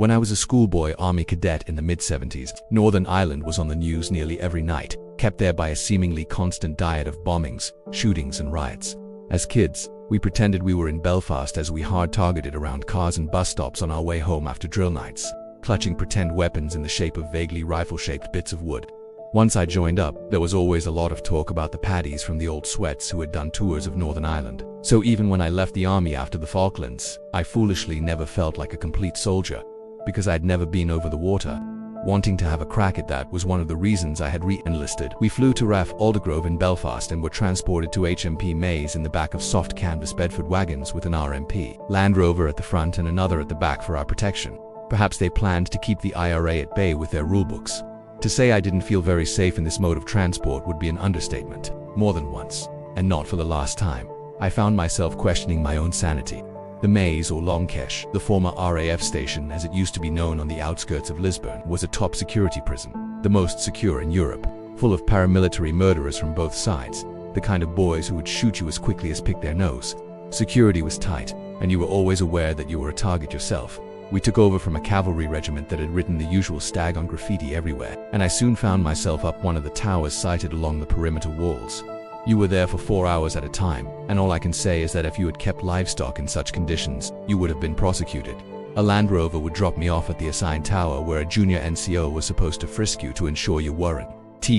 When I was a schoolboy army cadet in the mid-70s, Northern Ireland was on the news nearly every night, kept there by a seemingly constant diet of bombings, shootings and riots. As kids, we pretended we were in Belfast as we hard-targeted around cars and bus stops on our way home after drill nights, clutching pretend weapons in the shape of vaguely rifle-shaped bits of wood. Once I joined up, there was always a lot of talk about the paddies from the old sweats who had done tours of Northern Ireland. So even when I left the army after the Falklands, I foolishly never felt like a complete soldier, because I'd never been over the water. Wanting to have a crack at that was one of the reasons I had re-enlisted. We flew to RAF Aldergrove in Belfast and were transported to HMP Maze in the back of soft canvas Bedford wagons with an RMP Land Rover at the front and another at the back for our protection. Perhaps they planned to keep the IRA at bay with their rulebooks. To say I didn't feel very safe in this mode of transport would be an understatement. More than once, and not for the last time, I found myself questioning my own sanity. The Maze, or Longkesh, the former RAF station as it used to be known on the outskirts of Lisburn, was a top security prison, the most secure in Europe, full of paramilitary murderers from both sides, the kind of boys who would shoot you as quickly as pick their nose. Security was tight, and you were always aware that you were a target yourself. We took over from a cavalry regiment that had written the usual stag on graffiti everywhere, and I soon found myself up one of the towers sited along the perimeter walls. You were there for 4 hours at a time, and all I can say is that if you had kept livestock in such conditions, you would have been prosecuted. A Land Rover would drop me off at the assigned tower where a junior NCO was supposed to frisk you to ensure you weren't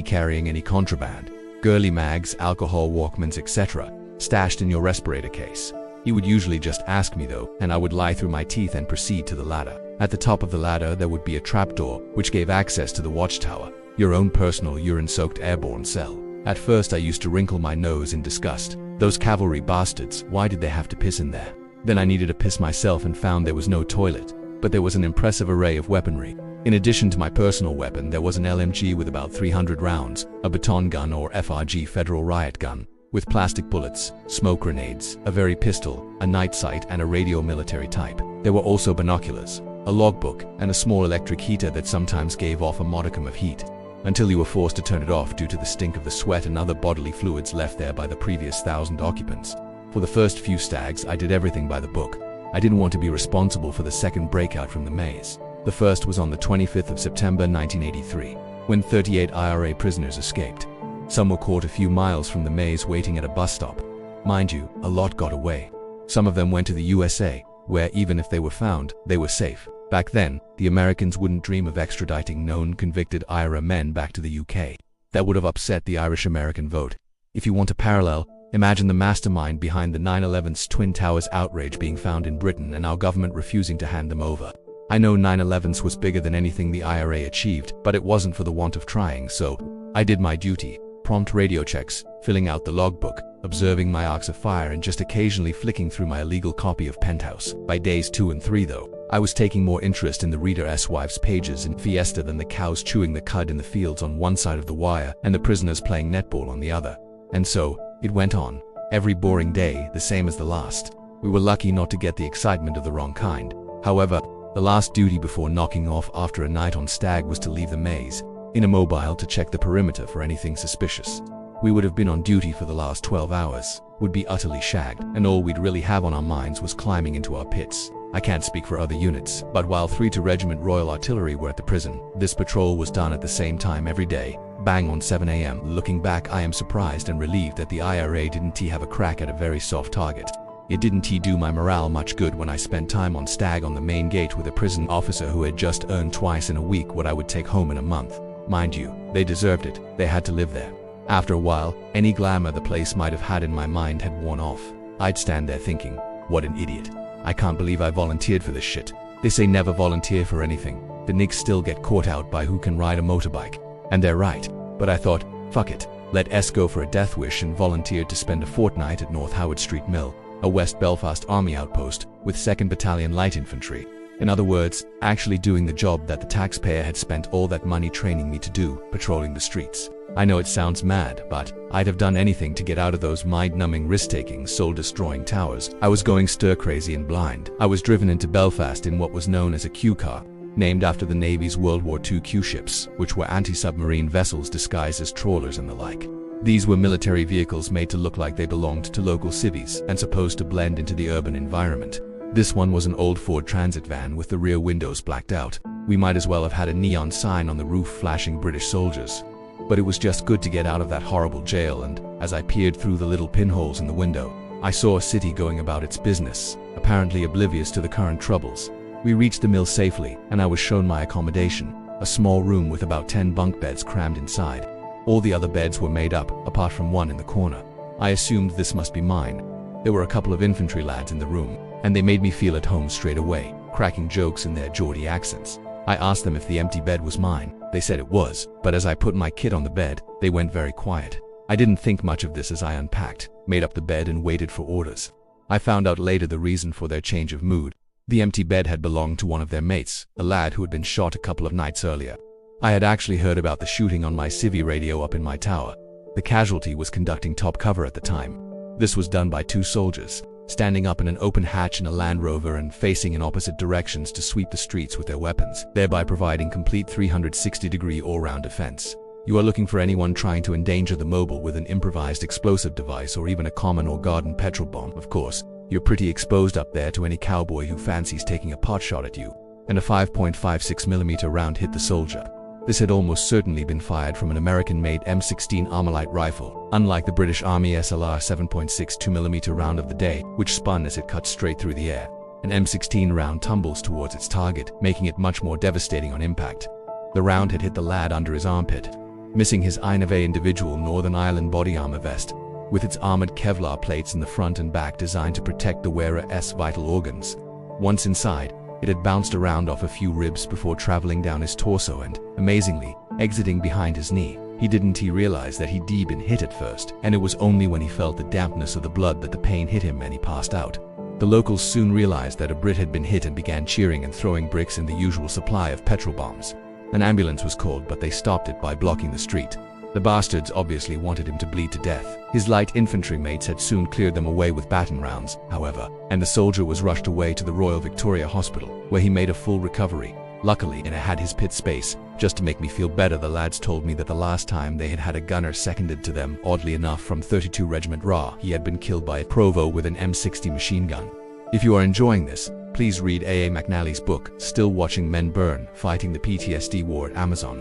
carrying any contraband, girly mags, alcohol, Walkmans, etc., stashed in your respirator case. He would usually just ask me though, and I would lie through my teeth and proceed to the ladder. At the top of the ladder there would be a trapdoor, which gave access to the watchtower, your own personal urine-soaked airborne cell. At first I used to wrinkle my nose in disgust. Those cavalry bastards, why did they have to piss in there? Then I needed to piss myself and found there was no toilet, but there was an impressive array of weaponry. In addition to my personal weapon, there was an LMG with about 300 rounds, a baton gun or FRG federal riot gun, with plastic bullets, smoke grenades, a very pistol, a night sight and a radio military type. There were also binoculars, a logbook, and a small electric heater that sometimes gave off a modicum of heat, until you were forced to turn it off due to the stink of the sweat and other bodily fluids left there by the previous 1,000 occupants. For the first few stags, I did everything by the book. I didn't want to be responsible for the second breakout from the maze. The first was on the 25th of September 1983, when 38 IRA prisoners escaped. Some were caught a few miles from the maze waiting at a bus stop. Mind you, a lot got away. Some of them went to the USA, where even if they were found, they were safe. Back then, the Americans wouldn't dream of extraditing known convicted IRA men back to the UK. That would have upset the Irish-American vote. If you want a parallel, imagine the mastermind behind the 9/11's Twin Towers outrage being found in Britain and our government refusing to hand them over. I know 9/11's was bigger than anything the IRA achieved, but it wasn't for the want of trying, so I did my duty. Prompt radio checks, filling out the logbook, observing my arcs of fire and just occasionally flicking through my illegal copy of Penthouse. By days 2 and 3 though, I was taking more interest in the reader's wife's pages in Fiesta than the cows chewing the cud in the fields on one side of the wire and the prisoners playing netball on the other. And so, it went on. Every boring day, the same as the last. We were lucky not to get the excitement of the wrong kind. However, the last duty before knocking off after a night on stag was to leave the maze, in a mobile to check the perimeter for anything suspicious. We would have been on duty for the last 12 hours, would be utterly shagged, and all we'd really have on our minds was climbing into our pits. I can't speak for other units, but while 3 to Regiment Royal Artillery were at the prison, this patrol was done at the same time every day, bang on 7 AM. Looking back, I am surprised and relieved that the IRA didn't have a crack at a very soft target. It didn't do my morale much good when I spent time on stag on the main gate with a prison officer who had just earned twice in a week what I would take home in a month. Mind you, they deserved it. They had to live there. After a while, any glamour the place might have had in my mind had worn off. I'd stand there thinking, what an idiot. I can't believe I volunteered for this shit. They say never volunteer for anything. The nicks still get caught out by who can ride a motorbike. And they're right. But I thought, fuck it. Let S go for a death wish and volunteered to spend a fortnight at North Howard Street Mill, a West Belfast Army outpost, with 2nd Battalion Light Infantry. In other words, actually doing the job that the taxpayer had spent all that money training me to do, patrolling the streets. I know it sounds mad, but I'd have done anything to get out of those mind-numbing, risk-taking, soul-destroying towers. I was going stir-crazy and blind. I was driven into Belfast in what was known as a Q car, named after the Navy's World War II Q ships, which were anti-submarine vessels disguised as trawlers and the like. These were military vehicles made to look like they belonged to local civvies and supposed to blend into the urban environment. This one was an old Ford Transit van with the rear windows blacked out. We might as well have had a neon sign on the roof flashing British soldiers. But it was just good to get out of that horrible jail, and as I peered through the little pinholes in the window, I saw a city going about its business, apparently oblivious to the current troubles. We reached the mill safely, and I was shown my accommodation, a small room with about 10 bunk beds crammed inside. All the other beds were made up, apart from one in the corner. I assumed this must be mine. There were a couple of infantry lads in the room, and they made me feel at home straight away, cracking jokes in their Geordie accents. I asked them if the empty bed was mine. They said it was, but as I put my kit on the bed, they went very quiet. I didn't think much of this as I unpacked, made up the bed and waited for orders. I found out later the reason for their change of mood. The empty bed had belonged to one of their mates, a lad who had been shot a couple of nights earlier. I had actually heard about the shooting on my civvy radio up in my tower. The casualty was conducting top cover at the time. This was done by 2 soldiers, standing up in an open hatch in a Land Rover and facing in opposite directions to sweep the streets with their weapons, thereby providing complete 360-degree all-round defense. You are looking for anyone trying to endanger the mobile with an improvised explosive device or even a common or garden petrol bomb, of course. You're pretty exposed up there to any cowboy who fancies taking a pot shot at you. And a 5.56mm round hit the soldier. This had almost certainly been fired from an American-made M16 Armalite rifle, unlike the British Army SLR 7.62mm round of the day, which spun as it cut straight through the air. An M16 round tumbles towards its target, making it much more devastating on impact. The round had hit the lad under his armpit, missing his Inave individual Northern Ireland body armor vest, with its armored Kevlar plates in the front and back designed to protect the wearer's vital organs. Once inside, it had bounced around off a few ribs before traveling down his torso and, amazingly, exiting behind his knee. He didn't realize that he'd been hit at first, and it was only when he felt the dampness of the blood that the pain hit him and he passed out. The locals soon realized that a Brit had been hit and began cheering and throwing bricks in the usual supply of petrol bombs. An ambulance was called, but they stopped it by blocking the street. The bastards obviously wanted him to bleed to death. His light infantry mates had soon cleared them away with baton rounds, however, and the soldier was rushed away to the Royal Victoria Hospital, where he made a full recovery. Luckily, it had his pit space. Just to make me feel better, the lads told me that the last time they had had a gunner seconded to them, oddly enough from 32 Regiment RA, he had been killed by a provo with an M60 machine gun. If you are enjoying this, please read A.A. McNally's book, Still Watching Men Burn, Fighting the PTSD War at Amazon.